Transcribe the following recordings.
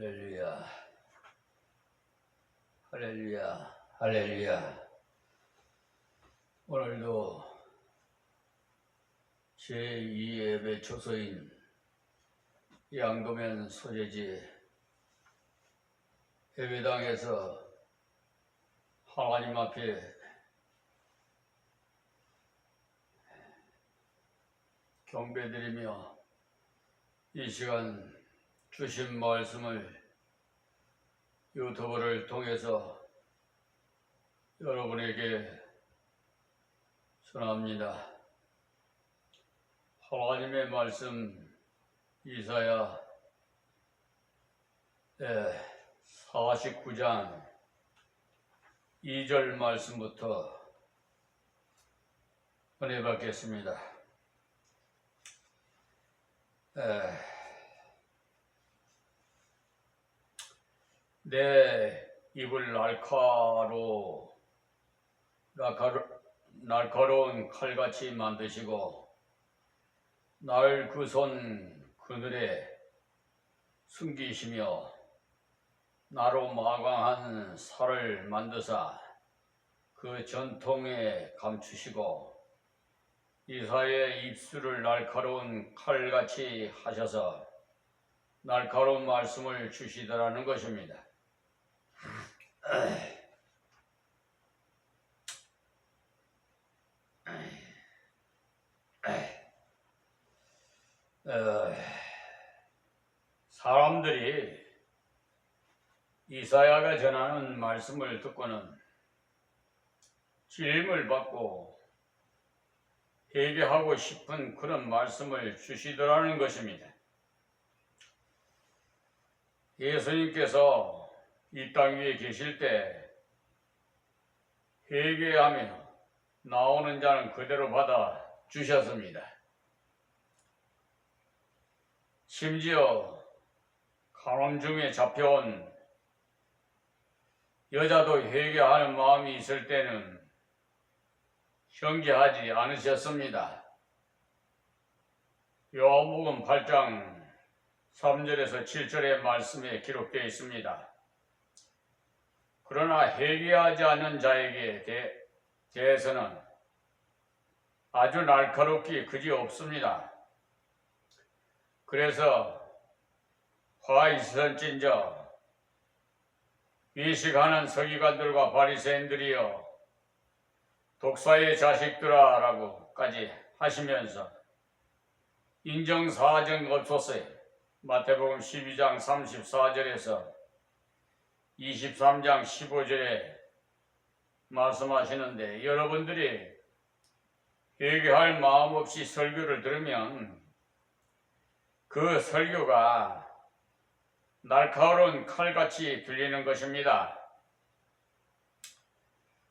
할렐루야, 할렐루야, 할렐루야. 오늘도 제2예배 초소인 양도면 소재지 예배당에서 하나님 앞에 경배드리며 이 시간 주신 말씀을 유튜브를 통해서 여러분에게 전합니다. 하나님의 말씀 이사야 49장 2절 말씀부터 은혜 받겠습니다. 내 입을 날카로운 칼같이 만드시고 날 그 손 그늘에 숨기시며 나로 마광한 살을 만드사 그 전통에 감추시고 이사의 입술을 날카로운 칼같이 하셔서 날카로운 말씀을 주시더라는 것입니다. 사람들이 이사야가 전하는 말씀을 듣고는 질문을 받고 회개하고 싶은 그런 말씀을 주시더라는 것입니다. 예수님께서 이 땅 위에 계실 때 회개하며 나오는 자는 그대로 받아 주셨습니다. 심지어 간암중에 잡혀온 여자도 회개하는 마음이 있을 때는 형기하지 않으셨습니다. 요한복음 8장 3절에서 7절의 말씀에 기록되어 있습니다. 그러나 회개하지 않는 자에게 대해서는 아주 날카롭기 그지없습니다. 그래서 화 있을진저 외식하는 서기관들과 바리새인들이여 독사의 자식들아 라고까지 하시면서 인정사정 없었어요. 마태복음 12장 34절에서 23장 15절에 말씀하시는데 여러분들이 회개할 마음 없이 설교를 들으면 그 설교가 날카로운 칼같이 들리는 것입니다.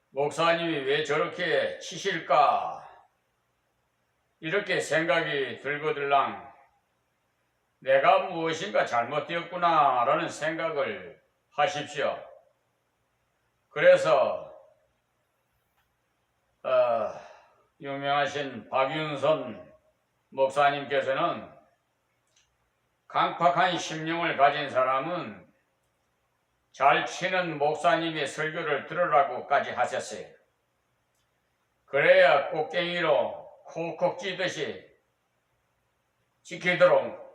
목사님이 왜 저렇게 치실까? 이렇게 생각이 들거들랑 내가 무엇인가 잘못되었구나 라는 생각을 하십시오. 그래서 유명하신 박윤선 목사님께서는 강팍한 심령을 가진 사람은 잘 치는 목사님의 설교를 들으라고까지 하셨어요. 그래야 꽃갱이로 콕콕 찌듯이 지키도록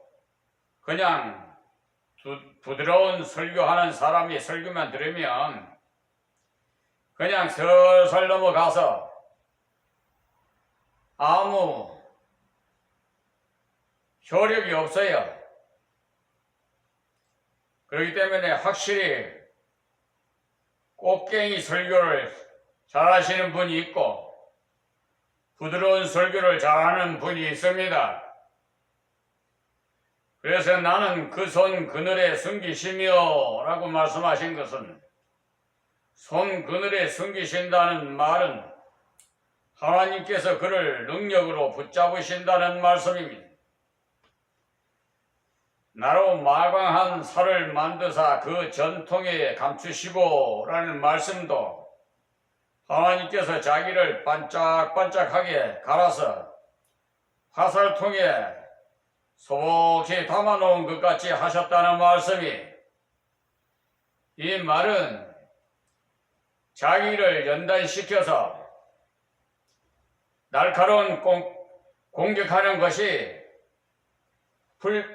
그냥 부드러운 설교하는 사람의 설교만 들으면 그냥 설설 넘어가서 아무 효력이 없어요. 그렇기 때문에 확실히 꽃갱이 설교를 잘하시는 분이 있고 부드러운 설교를 잘하는 분이 있습니다. 그래서 나는 그 손 그늘에 숨기시며 라고 말씀하신 것은 손 그늘에 숨기신다는 말은 하나님께서 그를 능력으로 붙잡으신다는 말씀입니다. 나로 마광한 살을 만드사 그 전통에 감추시고 라는 말씀도 하나님께서 자기를 반짝반짝하게 갈아서 화살통에 소복히 담아놓은 것 같이 하셨다는 말씀이 이 말은 자기를 연단시켜서 날카로운 공격하는 것이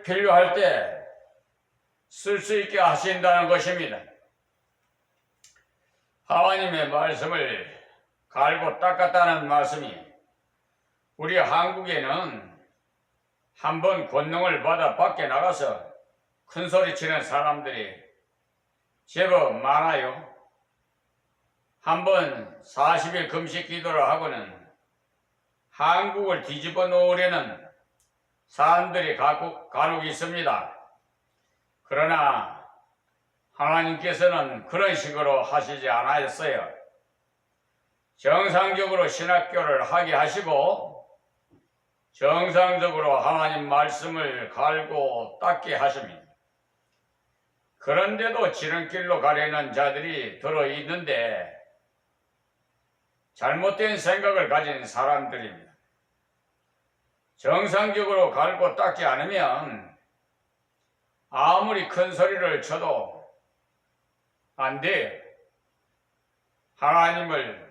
필요할 때 쓸 수 있게 하신다는 것입니다. 하나님의 말씀을 갈고 닦았다는 말씀이 우리 한국에는 한번 권능을 받아 밖에 나가서 큰 소리 치는 사람들이 제법 많아요. 한번 40일 금식 기도를 하고는 한국을 뒤집어 놓으려는 사람들이 간혹 있습니다. 그러나 하나님께서는 그런 식으로 하시지 않았어요. 정상적으로 신학교를 하게 하시고 정상적으로 하나님 말씀을 갈고 닦게 하십니다. 그런데도 지름길로 가려는 자들이 들어있는데 잘못된 생각을 가진 사람들입니다. 정상적으로 갈고 닦지 않으면 아무리 큰 소리를 쳐도 안 돼요. 하나님을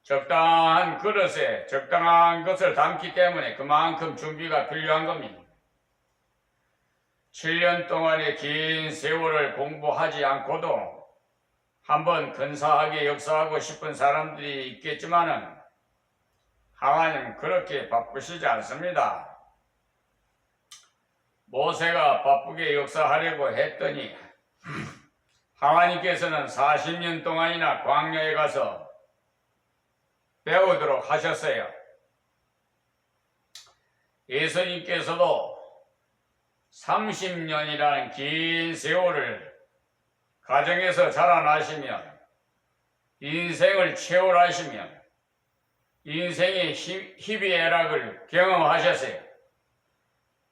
적당한 그릇에 적당한 것을 담기 때문에 그만큼 준비가 필요한 겁니다. 7년 동안의 긴 세월을 공부하지 않고도 한번 근사하게 역사하고 싶은 사람들이 있겠지만은 하나님 그렇게 바쁘시지 않습니다. 모세가 바쁘게 역사하려고 했더니 하나님께서는 40년 동안이나 광야에 가서 배우도록 하셨어요. 예수님께서도 30년이라는 긴 세월을 가정에서 자라나시며 인생을 채울하시며 인생의 희비애락을 경험하셨어요.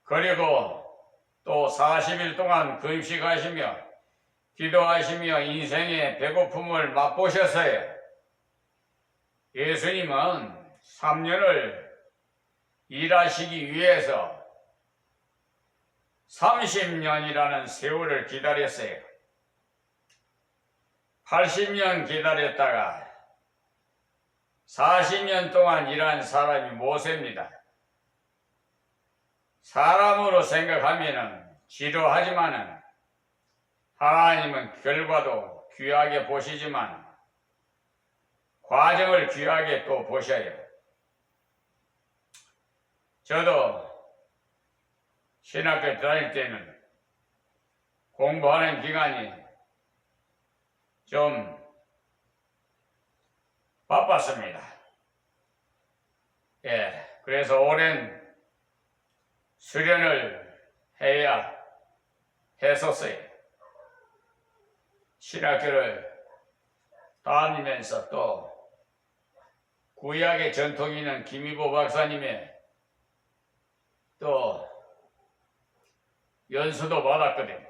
그리고 또 40일 동안 금식하시며 기도하시며 인생의 배고픔을 맛보셨어요. 예수님은 3년을 일하시기 위해서 30년이라는 세월을 기다렸어요. 80년 기다렸다가 40년 동안 일한 사람이 모세입니다. 사람으로 생각하면 지루하지만은 하나님은 결과도 귀하게 보시지만 과정을 귀하게 또 보셔요. 저도 신학교 다닐 때는 공부하는 기간이 좀 바빴습니다. 그래서 오랜 수련을 해야 했었어요. 신학교를 다니면서 또 구약의 전통이 있는 김희보 박사님의 또 연수도 받았거든요.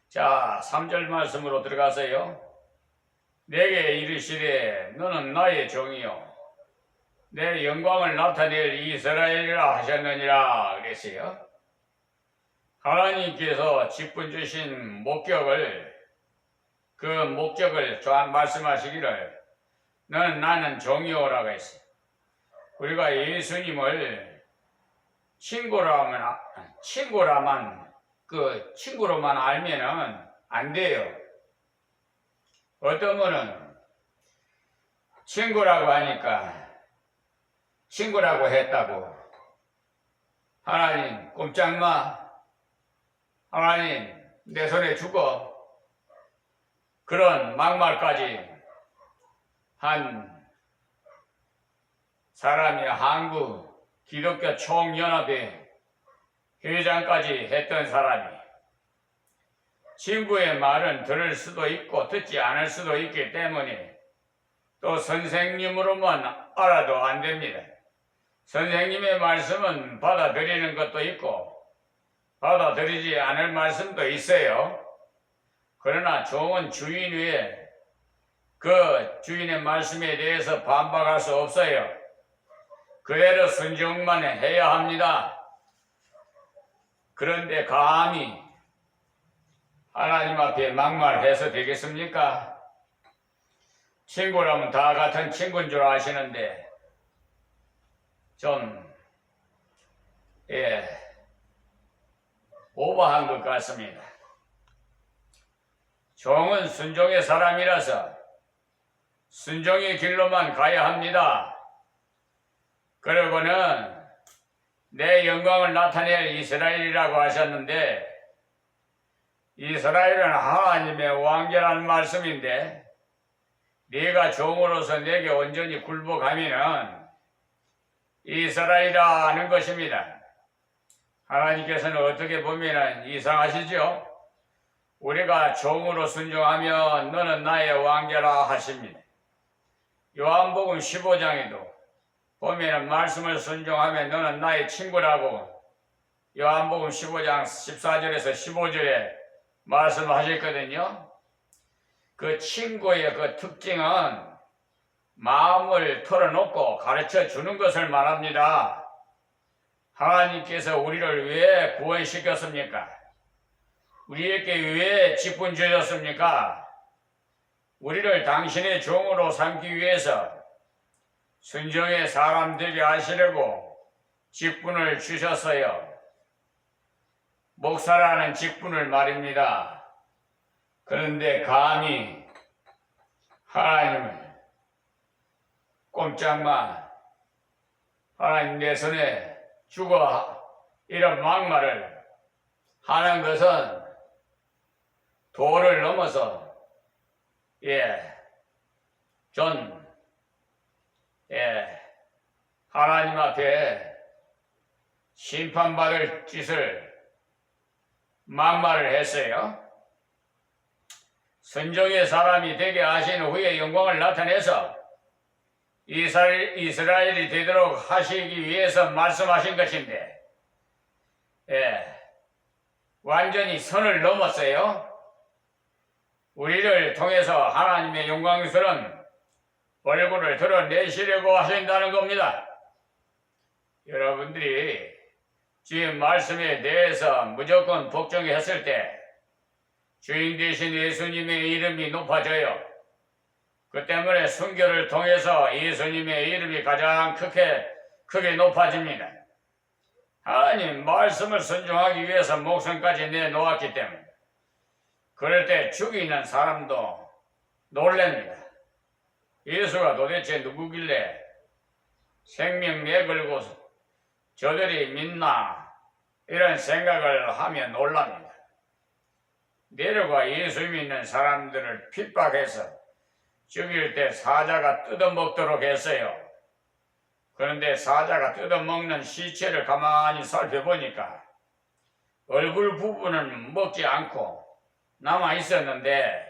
자, 3절 말씀으로 들어가세요. 내게 이르시되 너는 나의 종이요 내 영광을 나타낼 이스라엘이라 하셨느니라 그랬어요. 하나님께서 직분 주신 그 목적을 말씀하시기를 나는 종이요라고 했어요. 우리가 예수님을 친구로만 알면은 안 돼요. 어떤 분은 친구라고 하니까 친구라고 했다고 하나님 꼼짝마, 하나님 내 손에 죽어, 그런 막말까지 한 사람이 한국 기독교 총연합회 회장까지 했던 사람이 친구의 말은 들을 수도 있고 듣지 않을 수도 있기 때문에 또 선생님으로만 알아도 안 됩니다. 선생님의 말씀은 받아들이는 것도 있고 받아들이지 않을 말씀도 있어요. 그러나 좋은 주인 위에 그 주인의 말씀에 대해서 반박할 수 없어요. 그대로 순종만 해야 합니다. 그런데 감히 하나님 앞에 막말해서 되겠습니까? 친구라면 다 같은 친구인 줄 아시는데 좀 오버한 것 같습니다. 종은 순종의 사람이라서 순종의 길로만 가야 합니다. 그러고는 내 영광을 나타낼 이스라엘이라고 하셨는데 이스라엘은 하나님의 왕자라는 말씀인데 네가 종으로서 내게 온전히 굴복하면은 이스라엘이라는 것입니다. 하나님께서는 어떻게 보면 이상하시죠? 우리가 종으로 순종하면 너는 나의 왕자라 하십니다. 요한복음 15장에도 보면 말씀을 순종하면 너는 나의 친구라고 요한복음 15장 14절에서 15절에 말씀하셨거든요. 그 친구의 그 특징은 마음을 털어놓고 가르쳐 주는 것을 말합니다. 하나님께서 우리를 왜 구원시켰습니까? 우리에게 왜 직분 주셨습니까? 우리를 당신의 종으로 삼기 위해서 순종의 사람 되게 하시려고 직분을 주셨어요. 목사라는 직분을 말입니다. 그런데 감히 하나님을 꼼짝마 하나님 내 손에 죽어 이런 막말을 하는 것은 도를 넘어서 하나님 앞에 심판받을 짓을 막말을 했어요. 선종의 사람이 되게 하신 후에 영광을 나타내서 이스라엘이 되도록 하시기 위해서 말씀하신 것인데 완전히 선을 넘었어요. 우리를 통해서 하나님의 영광스러운 얼굴을 드러내시려고 하신다는 겁니다. 여러분들이 주의 말씀에 대해서 무조건 복종했을 때 주인 되신 예수님의 이름이 높아져요. 그 때문에 순교를 통해서 예수님의 이름이 가장 크게 높아집니다. 하나님 말씀을 순종하기 위해서 목숨까지 내놓았기 때문에 그럴 때 죽이는 사람도 놀랍니다. 예수가 도대체 누구길래 생명 내걸고 저들이 믿나 이런 생각을 하면 놀랍니다. 내려가 예수 믿는 사람들을 핍박해서 죽일 때 사자가 뜯어먹도록 했어요. 그런데 사자가 뜯어먹는 시체를 가만히 살펴보니까 얼굴 부분은 먹지 않고 남아 있었는데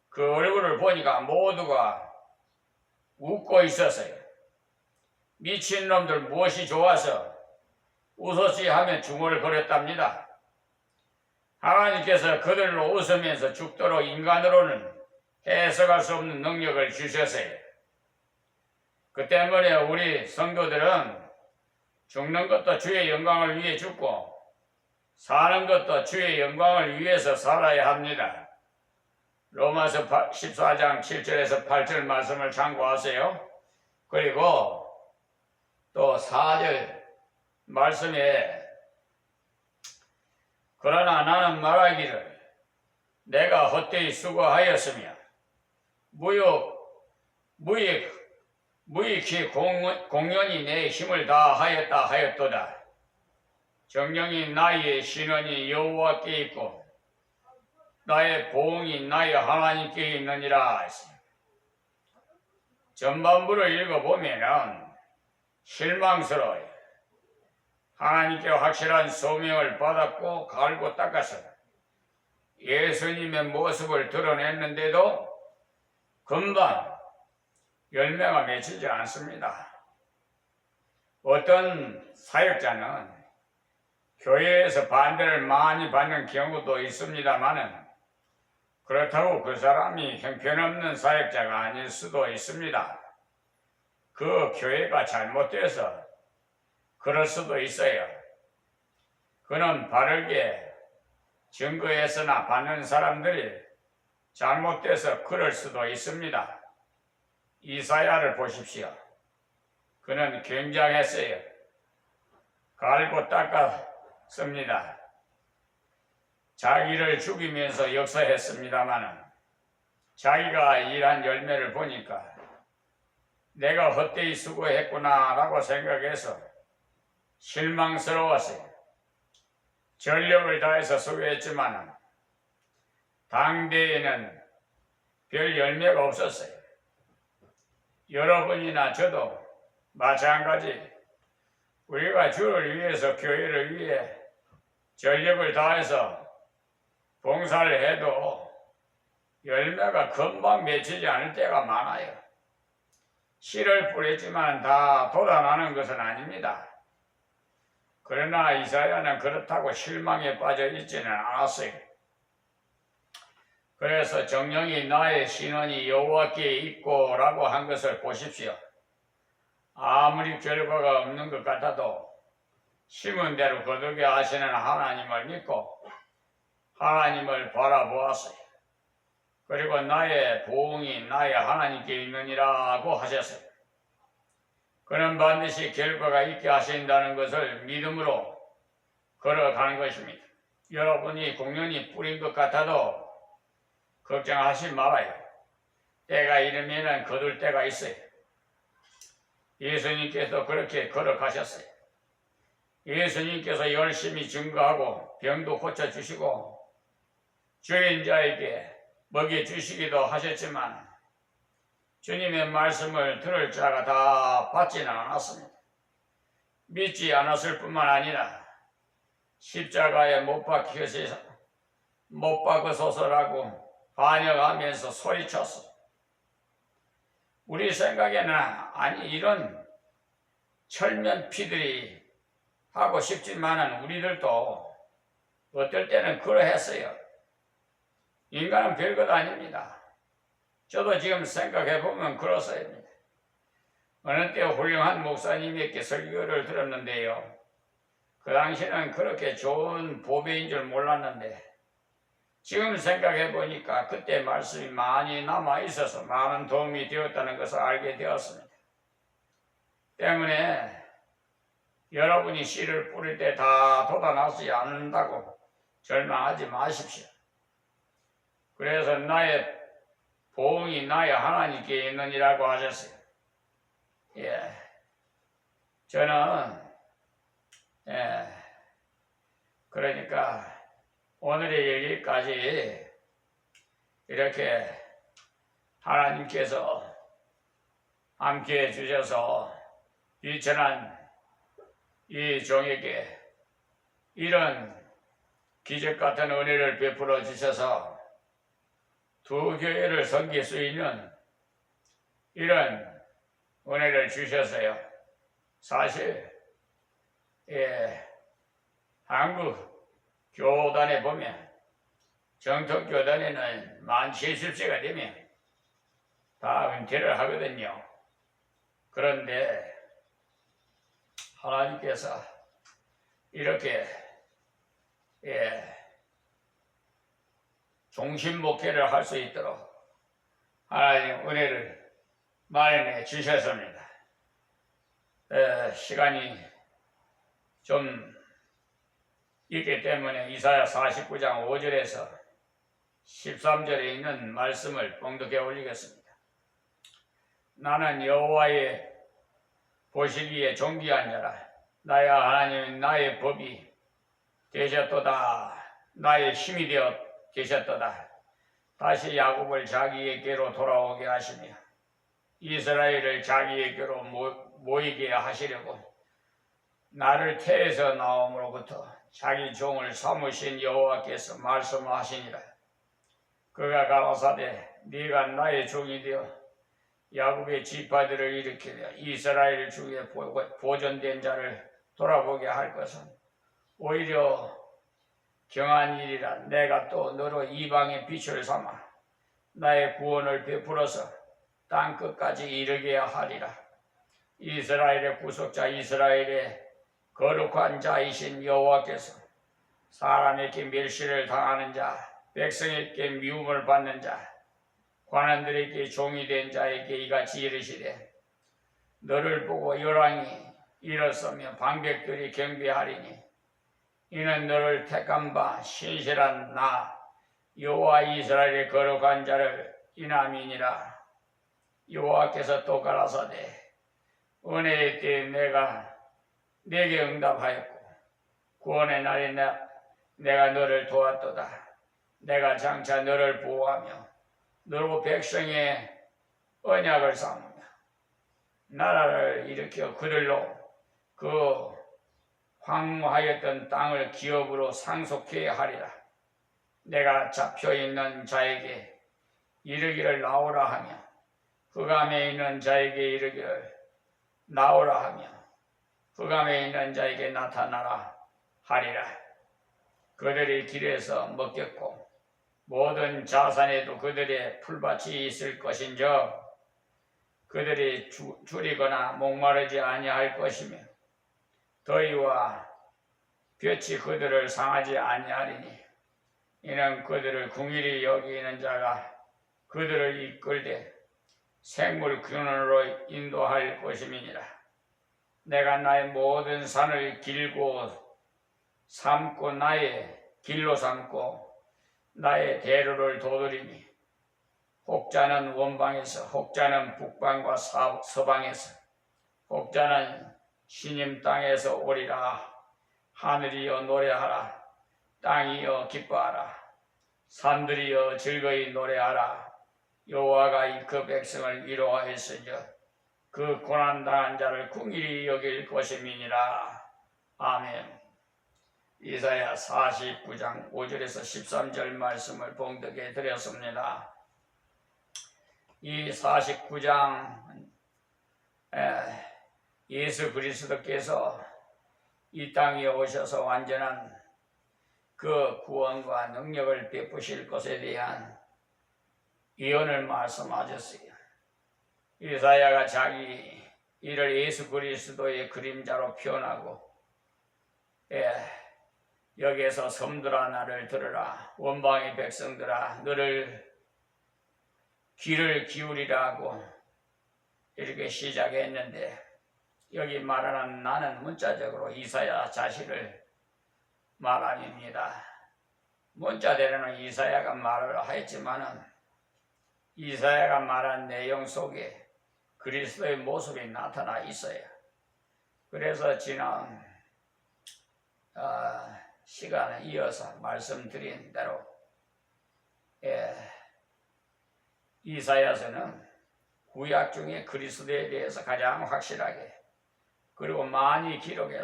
그 얼굴을 보니까 모두가 웃고 있었어요. 미친놈들 무엇이 좋아서 웃었지 하면 중얼거렸답니다. 하나님께서 그들로 웃으면서 죽도록 인간으로는 해석할 수 없는 능력을 주셨어요. 그 때문에 우리 성도들은 죽는 것도 주의 영광을 위해 죽고 사는 것도 주의 영광을 위해서 살아야 합니다. 로마서 14장 7절에서 8절 말씀을 참고하세요. 그리고 또 4절 말씀에 그러나 나는 말하기를 내가 헛되이 수고하였으며 무익히 공연히 내 힘을 다하였다 하였도다. 정령이 나의 신원이 여호와께 있고 나의 보응이 나의 하나님께 있느니라. 전반부를 읽어보면 실망스러워요. 하나님께 확실한 소명을 받았고 갈고 닦아서 예수님의 모습을 드러냈는데도 금방 열매가 맺히지 않습니다. 어떤 사역자는 교회에서 반대를 많이 받는 경우도 있습니다만은 그렇다고 그 사람이 형편없는 사역자가 아닐 수도 있습니다. 그 교회가 잘못돼서 그럴 수도 있어요. 그는 바르게 증거했으나 받는 사람들이 잘못돼서 그럴 수도 있습니다. 이사야를 보십시오. 그는 굉장했어요. 갈고 닦았습니다. 자기를 죽이면서 역사했습니다마는 자기가 일한 열매를 보니까 내가 헛되이 수고했구나 라고 생각해서 실망스러웠어요. 전력을 다해서 수고했지만 당대에는 별 열매가 없었어요. 여러분이나 저도 마찬가지 우리가 주를 위해서 교회를 위해 전력을 다해서 봉사를 해도 열매가 금방 맺히지 않을 때가 많아요. 씨를 뿌렸지만 다 돋아나는 것은 아닙니다. 그러나 이사야는 그렇다고 실망에 빠져 있지는 않았어요. 그래서 정령이 나의 신원이 여호와께 있고 라고 한 것을 보십시오. 아무리 결과가 없는 것 같아도 심은 대로 거두게 하시는 하나님을 믿고 하나님을 바라보았어요. 그리고 나의 보응이 나의 하나님께 있느니라고 하셨어요. 그는 반드시 결과가 있게 하신다는 것을 믿음으로 걸어가는 것입니다. 여러분이 공연히 뿌린 것 같아도 걱정하지 말아요. 때가 이르면 거둘 때가 있어요. 예수님께서 그렇게 걸어가셨어요. 예수님께서 열심히 증거하고 병도 고쳐주시고 주인 자에게 먹여주시기도 하셨지만 주님의 말씀을 들을 자가 다 받지는 않았습니다. 믿지 않았을 뿐만 아니라 십자가에 못 박으소서라고 반역하면서 소리쳤어. 우리 생각에는 아니 이런 철면 피들이 하고 싶지만은 우리들도 어떨 때는 그러했어요. 인간은 별것 아닙니다. 저도 지금 생각해보면 그렇습니다. 어느 때 훌륭한 목사님에게 설교를 들었는데요. 그 당시는 그렇게 좋은 보배인 줄 몰랐는데 지금 생각해보니까 그때 말씀이 많이 남아있어서 많은 도움이 되었다는 것을 알게 되었습니다. 때문에 여러분이 씨를 뿌릴 때 다 돋아나지 않는다고 절망하지 마십시오. 그래서 나의 보응이 나의 하나님께 있느니라고 하셨어요. 저는 그러니까 오늘의 얘기까지 이렇게 하나님께서 함께 해주셔서 비천한 이 종에게 이런 기적 같은 은혜를 베풀어 주셔서 두 교회를 섬길 수 있는 이런 은혜를 주셨어요. 사실 한국 교단에 보면 정통 교단에는 만 70세가 되면 다 은퇴를 하거든요. 그런데 하나님께서 이렇게 종신 목회를 할 수 있도록 하나님 은혜를 마련해 주셨습니다. 시간이 좀 있기 때문에 이사야 49장 5절에서 13절에 있는 말씀을 봉독해 올리겠습니다. 나는 여호와의 보시기에 존귀한 자라. 나의 하나님 나의 법이 되셨도다. 나의 힘이 되어 계셨도다. 다시 야곱을 자기에게로 돌아오게 하시며 이스라엘을 자기에게로 모이게 하시려고 나를 태에서 나옴으로부터 자기 종을 삼으신 여호와께서 말씀하시니라. 그가 가라사대 네가 나의 종이 되어 야곱의 지파들을 일으키며 이스라엘 중에 보존된 자를 돌아보게 할 것은 오히려 경한 일이라. 내가 또 너로 이방의 빛을 삼아 나의 구원을 베풀어서 땅 끝까지 이르게 하리라. 이스라엘의 구속자 이스라엘의 거룩한 자이신 여호와께서 사람에게 멸시를 당하는 자, 백성에게 미움을 받는 자, 관원들에게 종이 된 자에게 이같이 이르시되 너를 보고 열왕이 일어서며 방백들이 경배하리니 이는 너를 택한 바 신실한 나 여호와 이스라엘의 거룩한 자를 인함이니라. 여호와께서 또 가라사대 은혜의 때에 내가 내게 응답하였고 구원의 날에 내가 너를 도왔도다. 내가 장차 너를 보호하며 너로 백성의 언약을 삼으며 나라를 일으켜 그들로 그 황무하였던 땅을 기업으로 상속해 하리라. 내가 잡혀있는 자에게 이르기를 나오라 하며 흑암에 있는 자에게 이르기를 나오라 하며 흑암에 있는 자에게 나타나라 하리라. 그들이 길에서 먹겠고 모든 자산에도 그들의 풀밭이 있을 것인즉 그들이 줄이거나 목마르지 아니할 것이며 더위와 볕이 그들을 상하지 아니하리니 이는 그들을 궁일이 여기는 자가 그들을 이끌되 생물 근원으로 인도할 것임이니라. 내가 나의 모든 산을 길고 삼고 나의 길로 삼고 나의 대로를 도드리니 혹자는 원방에서 혹자는 북방과 서방에서 혹자는 시님 땅에서 오리라. 하늘이여 노래하라. 땅이여 기뻐하라. 산들이여 즐거이 노래하라. 여호와가 그 백성을 위로하였으며 그 고난당한 자를 긍휼히 여길 것임이니라. 아멘. 이사야 49장 5절에서 13절 말씀을 봉독해 드렸습니다. 이 49장 예수 그리스도께서 이 땅에 오셔서 완전한 그 구원과 능력을 베푸실 것에 대한 예언을 말씀하셨어요. 이사야가 자기 이를 예수 그리스도의 그림자로 표현하고 여기에서 섬들아 나를 들으라. 원방의 백성들아 너를 귀를 기울이라고 이렇게 시작했는데 여기 말하는 나는 문자적으로 이사야 자신을 말합니다. 문자대로는 이사야가 말을 하였지만은 이사야가 말한 내용 속에 그리스도의 모습이 나타나 있어요. 그래서 지난 시간에 이어서 말씀드린 대로 이사야서는 구약 중에 그리스도에 대해서 가장 확실하게 그리고 많이 기록해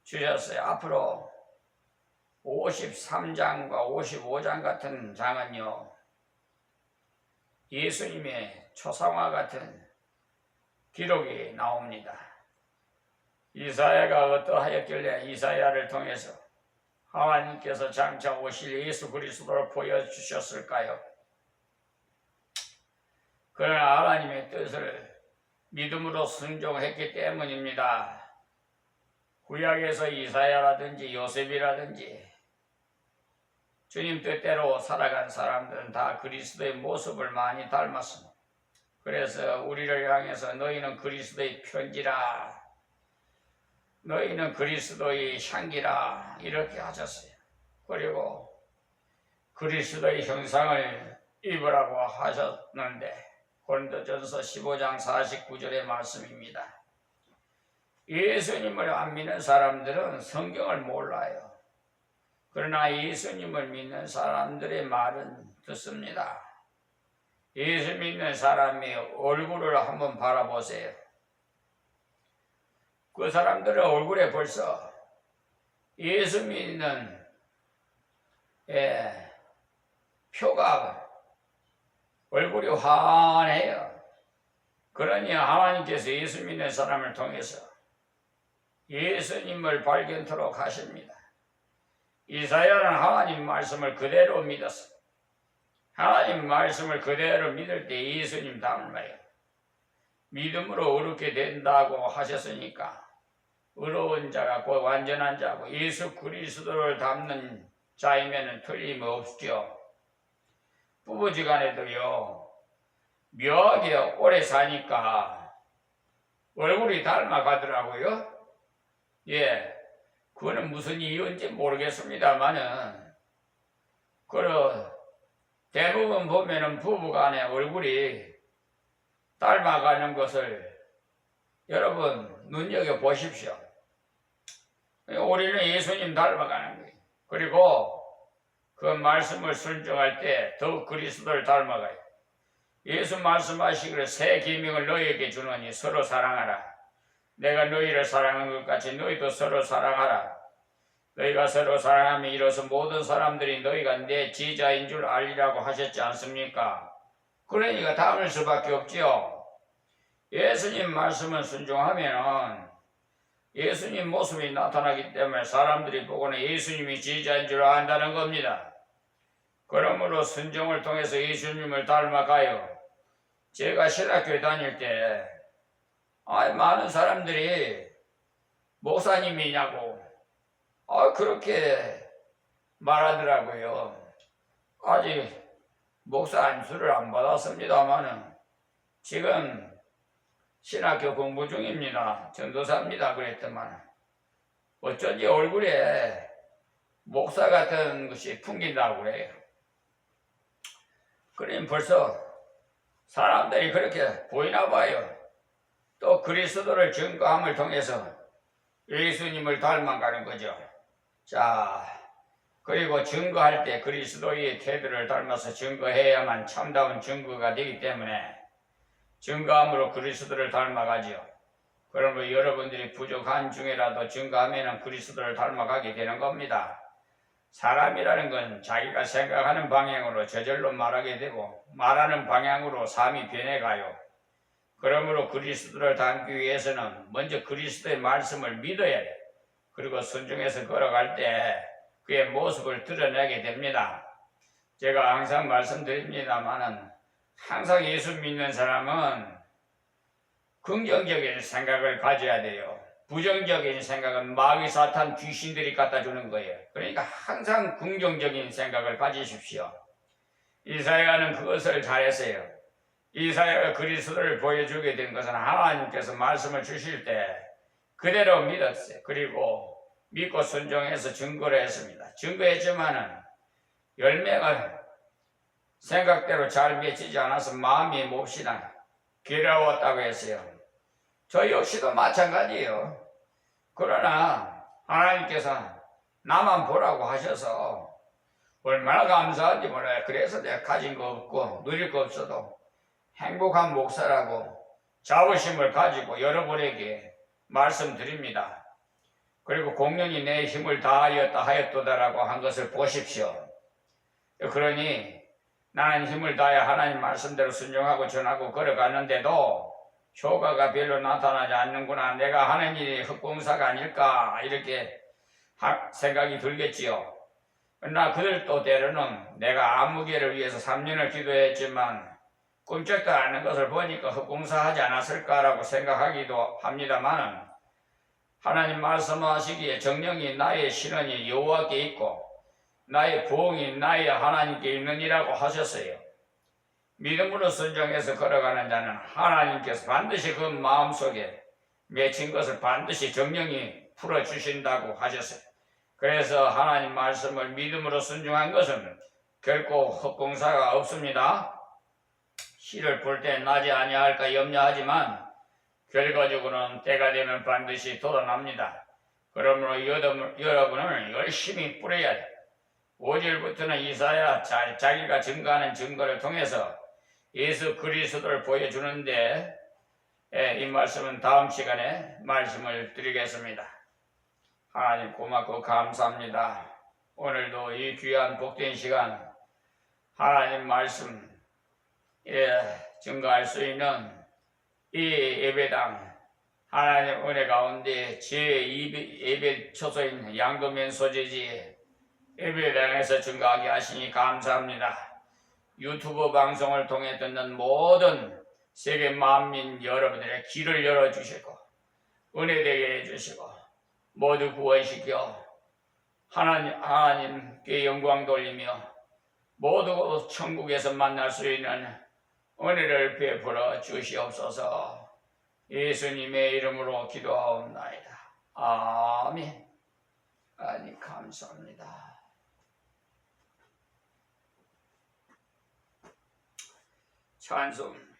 주셨어요. 앞으로 53장과 55장 같은 장은요 예수님의 초상화 같은 기록이 나옵니다. 이사야가 어떠하였길래 이사야를 통해서 하나님께서 장차 오실 예수 그리스도를 보여주셨을까요? 그러나 하나님의 뜻을 믿음으로 순종했기 때문입니다. 구약에서 이사야라든지 요셉이라든지 주님 뜻대로 살아간 사람들은 다 그리스도의 모습을 많이 닮았습니다. 그래서 우리를 향해서 너희는 그리스도의 편지라, 너희는 그리스도의 향기라 이렇게 하셨어요. 그리고 그리스도의 형상을 입으라고 하셨는데 고린도전서 15장 49절의 말씀입니다. 예수님을 안 믿는 사람들은 성경을 몰라요. 그러나 예수님을 믿는 사람들의 말은 듣습니다. 예수 믿는 사람의 얼굴을 한번 바라보세요. 그 사람들의 얼굴에 벌써 예수 믿는 표가 얼굴이 환해요. 그러니 하나님께서 예수 믿는 사람을 통해서 예수님을 발견토록 하십니다. 이사야는 하나님 말씀을 그대로 믿었어. 하나님 말씀을 그대로 믿을 때 예수님 닮아요. 믿음으로 어렵게 된다고 하셨으니까 의로운 자가 곧 완전한 자고 예수 그리스도를 닮는 자이면 틀림없죠. 부부지간에도요, 묘하게 오래 사니까 얼굴이 닮아가더라고요. 예, 그거는 무슨 이유인지 모르겠습니다만은, 대부분 보면은 부부간에 얼굴이 닮아가는 것을 여러분 눈여겨보십시오. 우리는 예수님 닮아가는 거예요. 그리고 그 말씀을 순종할 때 더욱 그리스도를 닮아가요. 예수 말씀하시기를 새 계명을 너희에게 주노니 서로 사랑하라. 내가 너희를 사랑한 것 같이 너희도 서로 사랑하라. 너희가 서로 사랑하면 이로써 모든 사람들이 너희가 내 제자인 줄 알리라고 하셨지 않습니까? 그러니까 닮을 수밖에 없지요. 예수님 말씀을 순종하면 예수님 모습이 나타나기 때문에 사람들이 보고는 예수님이 제자인 줄 안다는 겁니다. 그러므로 순종을 통해서 예수님을 닮아가요. 제가 신학교에 다닐 때 많은 사람들이 목사님이냐고 그렇게 말하더라고요. 아직 목사 안수를 안 받았습니다만은 지금 신학교 공부 중입니다. 전도사입니다. 그랬더만 어쩐지 얼굴에 목사 같은 것이 풍긴다고 그래요. 그럼 벌써 사람들이 그렇게 보이나 봐요. 또 그리스도를 증거함을 통해서 예수님을 닮아가는 거죠. 자, 그리고 증거할 때 그리스도의 태도를 닮아서 증거해야만 참다운 증거가 되기 때문에 증거함으로 그리스도를 닮아가지요. 그러면 여러분들이 부족한 중에라도 증거하면 그리스도를 닮아가게 되는 겁니다. 사람이라는 건 자기가 생각하는 방향으로 저절로 말하게 되고 말하는 방향으로 삶이 변해가요. 그러므로 그리스도를 닮기 위해서는 먼저 그리스도의 말씀을 믿어야 돼요. 그리고 순종해서 걸어갈 때 그의 모습을 드러내게 됩니다. 제가 항상 말씀드립니다만은 항상 예수 믿는 사람은 긍정적인 생각을 가져야 돼요. 부정적인 생각은 마귀 사탄 귀신들이 갖다 주는 거예요. 그러니까 항상 긍정적인 생각을 가지십시오. 이사야는 그것을 잘했어요. 이사야가 그리스도를 보여주게 된 것은 하나님께서 말씀을 주실 때 그대로 믿었어요. 그리고 믿고 순종해서 증거를 했습니다. 증거했지만은 열매가 생각대로 잘 맺히지 않아서 마음이 몹시나 괴로웠다고 했어요. 저 역시도 마찬가지예요. 그러나 하나님께서 나만 보라고 하셔서 얼마나 감사한지 몰라요. 그래서 내가 가진 거 없고 누릴 거 없어도 행복한 목사라고 자부심을 가지고 여러분에게 말씀드립니다. 그리고 공연히 내 힘을 다하였다 하였도다라고 한 것을 보십시오. 그러니 나는 힘을 다해 하나님 말씀대로 순종하고 전하고 걸어가는데도 효과가 별로 나타나지 않는구나. 내가 하는 일이 흑공사가 아닐까 이렇게 생각이 들겠지요. 그러나 그들도 때로는 내가 아무개를 위해서 3년을 기도했지만 꿈쩍도 않는 것을 보니까 흑공사하지 않았을까라고 생각하기도 합니다만은 하나님 말씀하시기에 정령이 나의 신원이 여호와께 있고 나의 부흥이 나의 하나님께 있느니라고 하셨어요. 믿음으로 순종해서 걸어가는 자는 하나님께서 반드시 그 마음속에 맺힌 것을 반드시 정령이 풀어주신다고 하셨어요. 그래서 하나님 말씀을 믿음으로 순종한 것은 결코 헛공사가 없습니다. 씨를 풀 때 나지 아니할까 염려하지만 결과적으로는 때가 되면 반드시 돋아납니다. 그러므로 여러분은 열심히 뿌려야 돼요. 5절부터는 이사야 자기가 증거하는 증거를 통해서 예수 그리스도를 보여주는데 이 말씀은 다음 시간에 말씀을 드리겠습니다. 하나님 고맙고 감사합니다. 오늘도 이 귀한 복된 시간 하나님 말씀 증거할 수 있는 이 예배당 하나님 은혜 가운데 제2예배 초소인 양도면 소재지 예배당에서 증거하게 하시니 감사합니다. 유튜브 방송을 통해 듣는 모든 세계 만민 여러분들의 길을 열어주시고 은혜 되게 해주시고 모두 구원시켜 하나님께 영광 돌리며 모두 천국에서 만날 수 있는 은혜를 베풀어 주시옵소서. 예수님의 이름으로 기도하옵나이다. 아멘. 아니 감사합니다. 찬송